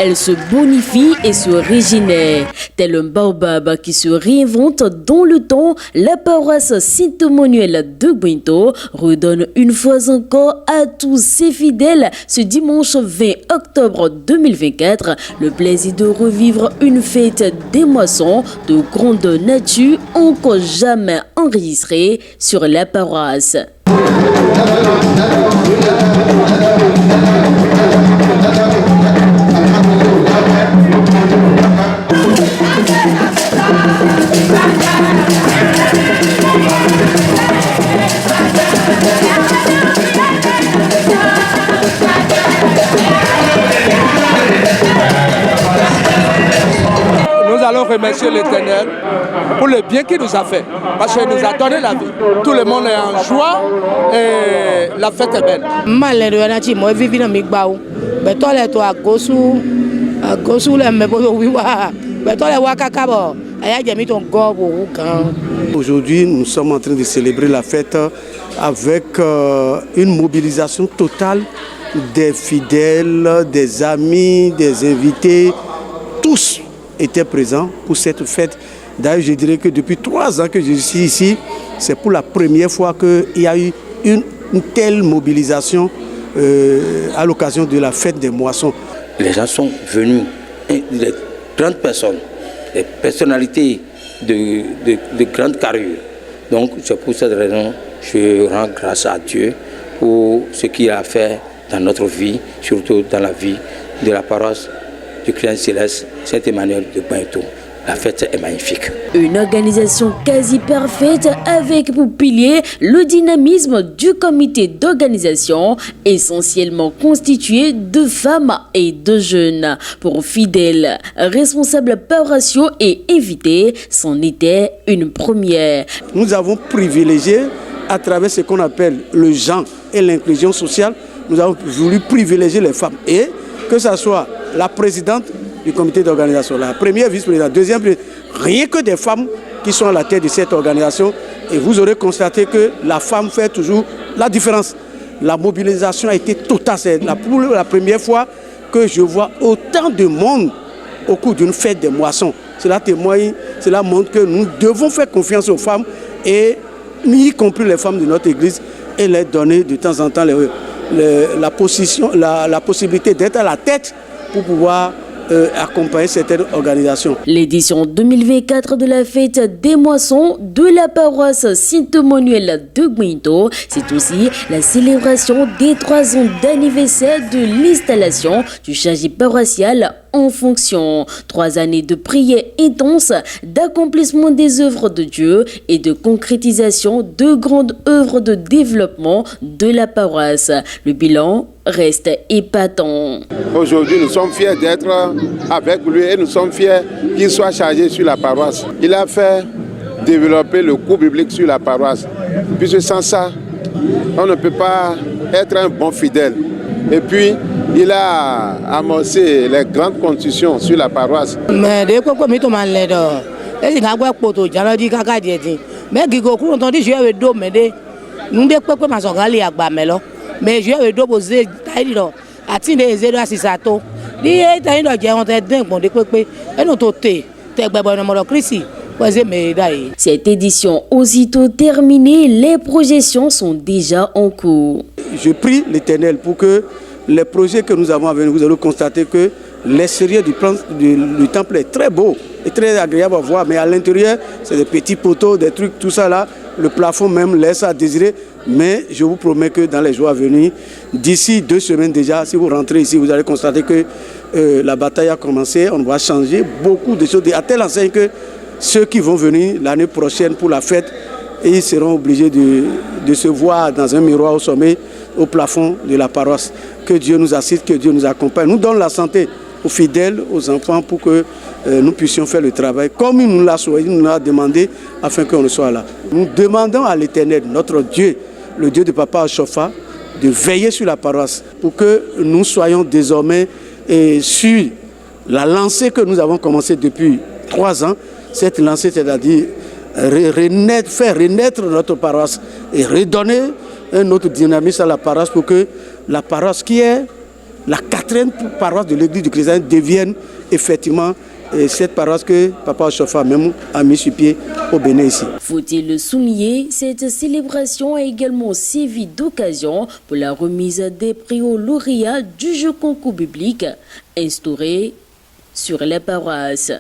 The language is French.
elle se bonifie et se régénère. Tel un baobab qui se réinvente dans le temps, la paroisse Saint-Emmanuel de Gouinto redonne une fois encore à tous ses fidèles ce dimanche 20 octobre 2024 le plaisir de revivre une fête des moissons de grande nature encore jamais enregistrée sur la paroisse. Nous allons remercier l'Éternel pour le bien qu'il nous a fait, parce qu'il nous a donné la vie. Tout le monde est en joie et la fête est belle. Aujourd'hui, nous sommes en train de célébrer la fête avec une mobilisation totale des fidèles, des amis, des invités, tous étaient présents pour cette fête. D'ailleurs, je dirais que depuis 3 ans que je suis ici, c'est pour la première fois qu'il y a eu une telle mobilisation à l'occasion de la fête des moissons. Les gens sont venus, des grandes personnes, des personnalités de grande carrure. Donc, c'est pour cette raison que je rends grâce à Dieu pour ce qu'il a fait dans notre vie, surtout dans la vie de la paroisse du Christ Céleste Saint-Emmanuel de Gouinto. La fête est magnifique. Une organisation quasi parfaite avec pour pilier le dynamisme du comité d'organisation, essentiellement constitué de femmes et de jeunes. Pour fidèles, responsables paroissiaux et invités, c'en était une première. Nous avons privilégié, à travers ce qu'on appelle le genre et l'inclusion sociale, nous avons voulu privilégier les femmes. Et que ce soit la présidente du comité d'organisation, la première vice-présidente, deuxième présidente, rien que des femmes qui sont à la tête de cette organisation. Et vous aurez constaté que la femme fait toujours la différence. La mobilisation a été totale. C'est pour la première fois que je vois autant de monde au cours d'une fête des moissons. Cela témoigne, cela montre que nous devons faire confiance aux femmes, et y compris les femmes de notre église, et leur donner de temps en temps la possibilité d'être à la tête pour pouvoir accompagner certaines organisations. L'édition 2024 de la fête des moissons de la paroisse Saint-Emmanuel de Gouinto, c'est aussi la célébration des 3 ans d'anniversaire de l'installation du chargé paroissial en fonction. 3 années de prière intense, d'accomplissement des œuvres de Dieu et de concrétisation de grandes œuvres de développement de la paroisse. Le bilan reste épatant. Aujourd'hui, nous sommes fiers d'être avec lui et nous sommes fiers qu'il soit chargé sur la paroisse. Il a fait développer le cours biblique sur la paroisse, puisque sans ça, on ne peut pas être un bon fidèle. Et puis, il a amorcé les grandes constructions sur la paroisse. Mais je vais déposer à Tindé Zéro Assisato. Cette édition aussitôt terminée, les projections sont déjà en cours. Je prie l'Éternel pour que les projets que nous avons à venir, vous allez constater que l'extérieur du temple est très beau et très agréable à voir, mais à l'intérieur, c'est des petits poteaux, des trucs, tout ça là. Le plafond même laisse à désirer, mais je vous promets que dans les jours à venir, d'ici 2 semaines déjà, si vous rentrez ici, vous allez constater que la bataille a commencé. On va changer beaucoup de choses, à telle enseigne que ceux qui vont venir l'année prochaine pour la fête, ils seront obligés de se voir dans un miroir au sommet, au plafond de la paroisse. Que Dieu nous assiste, que Dieu nous accompagne, nous donne la santé aux fidèles, aux enfants, pour que nous puissions faire le travail comme il nous l'a demandé, afin qu'on soit là. Nous demandons à l'Éternel, notre Dieu, le Dieu de Papa Achofa, de veiller sur la paroisse pour que nous soyons désormais sur la lancée que nous avons commencée depuis 3 ans. Cette lancée, c'est-à-dire faire renaître notre paroisse et redonner un autre dynamisme à la paroisse, pour que la paroisse qui est la 4e paroisse de l'église du chrétien devienne effectivement cette paroisse que Papa Oshofa même a mis sur pied au Bénin ici. Faut-il le souligner, cette célébration a également servi d'occasion pour la remise des prix aux lauréats du jeu concours biblique instauré sur la paroisse.